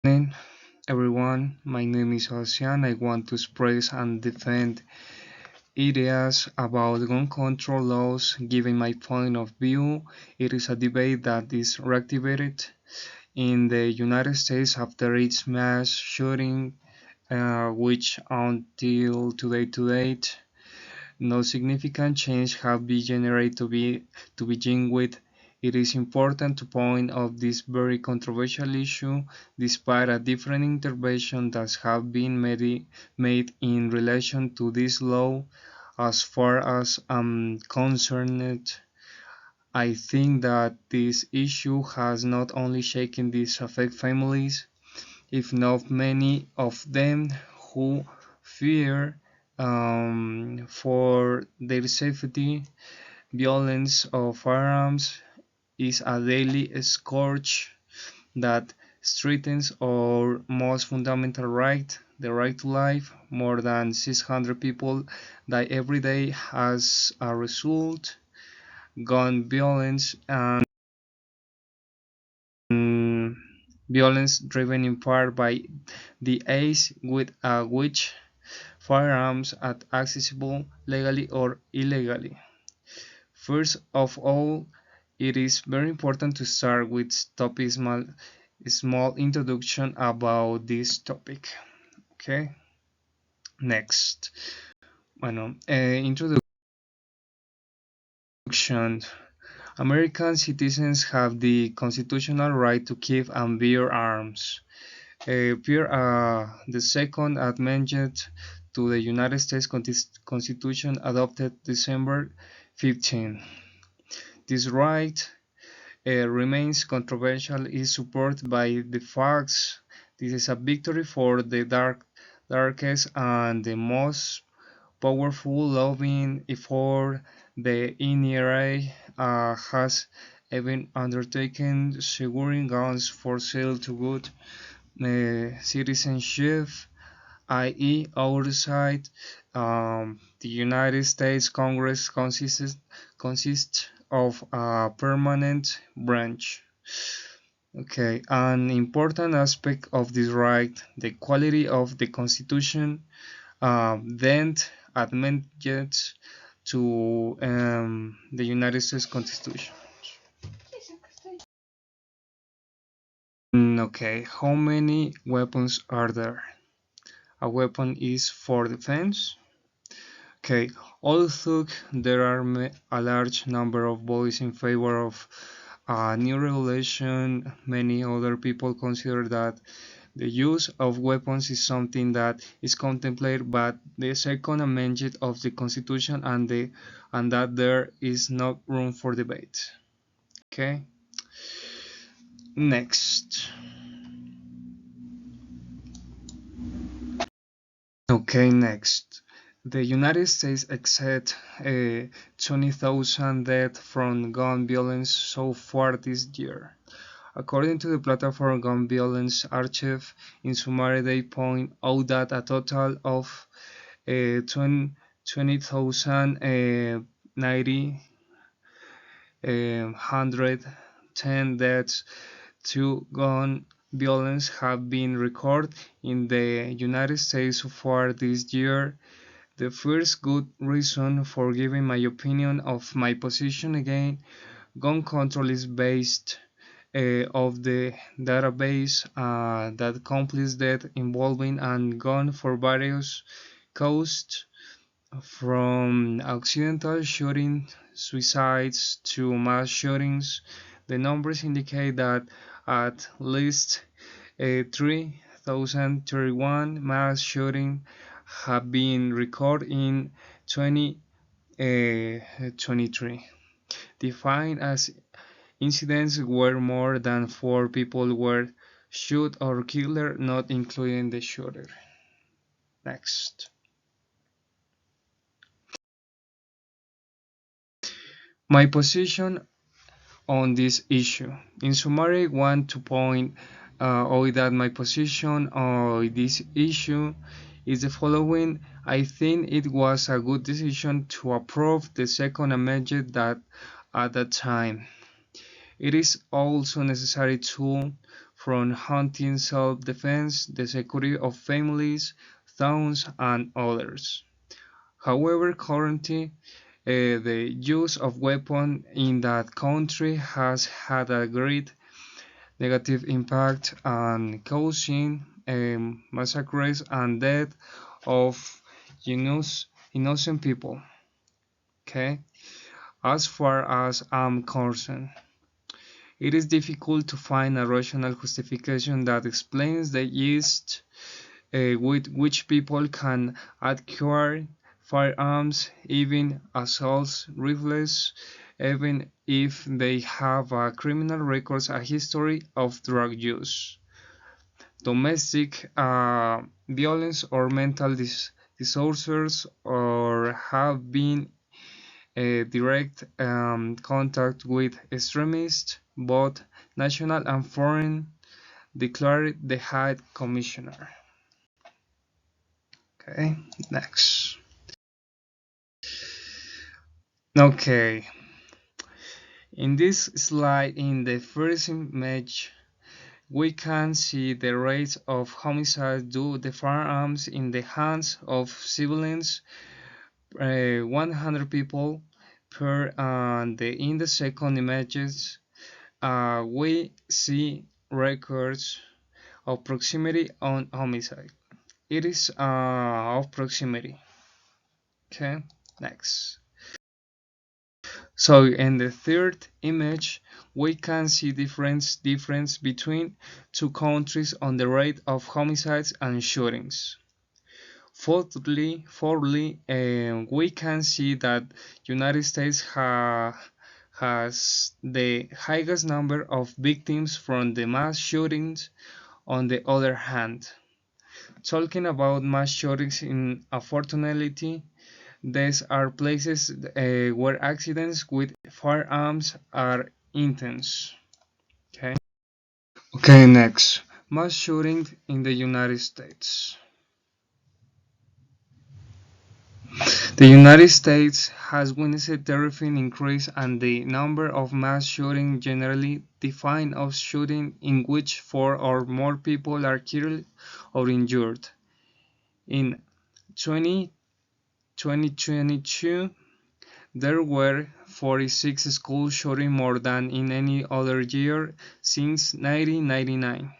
Evening, everyone. My name is Sebastian. I want to express and defend ideas about gun control laws. Given my point of view, it is a debate that is reactivated in the United States after its mass shooting, which until today, no significant change have been generated to begin with. It is important to point out this very controversial issue, despite a different interpretation that have been made in relation to this law. As far as I'm concerned, I think that this issue has not only shaken these affect families, if not many of them who fear for their safety. Violence of firearms is a daily scourge that threatens our most fundamental right, the right to life. More than 600 people die every day as a result. Gun violence and violence driven in part by the ease with which firearms are accessible legally or illegally. First of all, it is very important to start with topic small introduction about this topic. Okay, next. Bueno, introduction. American citizens have the constitutional right to keep and bear arms. The second amendment to the United States Constitution adopted December 15. This right remains controversial is supported by the facts. This is a victory for the darkest and the most powerful lobbying effort the NRA has even undertaken, securing guns for sale to good citizenship, i.e., oversight. The United States Congress consists of a permanent branch. Okay, an important aspect of this right, the quality of the Constitution, then amended to the United States Constitution. Okay, how many weapons are there? A weapon is for defense. Okay, although there are a large number of voices in favor of new regulation, many other people consider that the use of weapons is something that is contemplated by the Second Amendment of the Constitution and that there is no room for debate. Okay, next. Okay, next. The United States except 20,000 deaths from gun violence so far this year. According to the platform Gun Violence Archive, in summary they point out that a total of 20,090 110 deaths to gun violence have been recorded in the United States so far this year. The first good reason for giving my opinion of my position again gun control is based of the database that completes death involving a gun for various causes from accidental shooting, suicides to mass shootings. The numbers indicate that at least 3,031 mass shootings have been recorded in 2023, defined as incidents where more than 4 people were shot or killed, not including the shooter. Next. My position on this issue. In summary, I want to point out that my position on this issue is the following. I think it was a good decision to approve the second amendment that at that time. It is also necessary tool for hunting, self-defense, the security of families, towns, and others. However, currently, the use of weapons in that country has had a great negative impact on causing massacres and death of innocent people. Okay, as far as I'm concerned, it is difficult to find a rational justification that explains the ease with which people can acquire firearms, even assault rifles, even if they have a criminal record, a history of drug use, domestic violence, or mental disorders, or have been direct contact with extremists, both national and foreign, declared the High Commissioner. Okay, next. Okay, in this slide, in the first image, we can see the rate of homicide due to firearms in the hands of civilians, 100 people per. In the second images, we see records of proximity on homicide. It is of proximity. Okay, next. So in the third image, we can see difference between two countries on the rate of homicides and shootings. Fourthly, we can see that United States has the highest number of victims from the mass shootings. On the other hand, talking about mass shootings, unfortunately, these are places where accidents with firearms are intense. Okay. Okay, next. Mass shooting in the United States. The United States has witnessed a terrifying increase in the number of mass shootings, generally defined as shootings in which four or more people are killed or injured. In 2022, there were 46 school shootings, more than in any other year since 1999.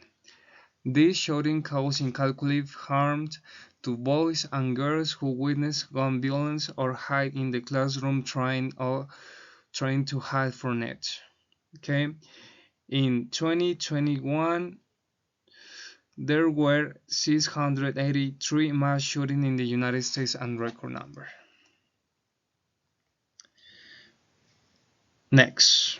These shootings cause incalculable harm to boys and girls who witness gun violence or hide in the classroom trying to hide from it. Okay, in 2021, there were 683 mass shootings in the United States, and record number. Next.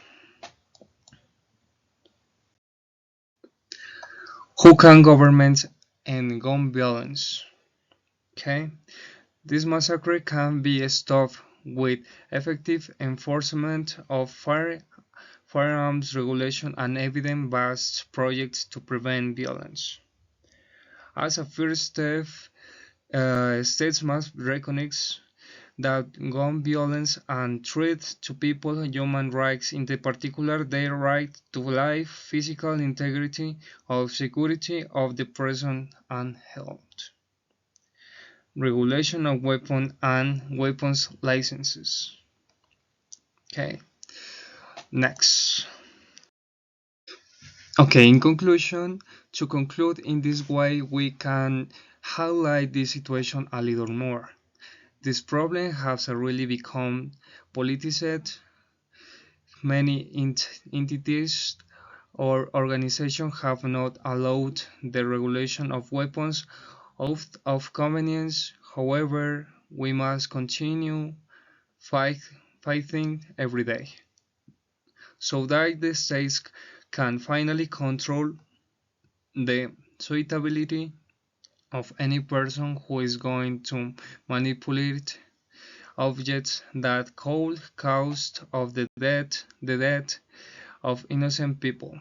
Who can government and gun violence? Okay, this massacre can be stopped with effective enforcement of firearms regulation and evidence-based projects to prevent violence. As a first step, states must recognize that gun violence and threat to people's human rights, in particular their right to life, physical integrity, or security of the person and health. Regulation of weapons and weapons licenses. Okay, next. Okay, in conclusion, to conclude in this way, we can highlight this situation a little more. This problem has really become politicized. Many entities or organizations have not allowed the regulation of weapons of convenience. However, we must continue fighting every day so that the states can finally control the suitability of any person who is going to manipulate objects that could cause of the death of innocent people.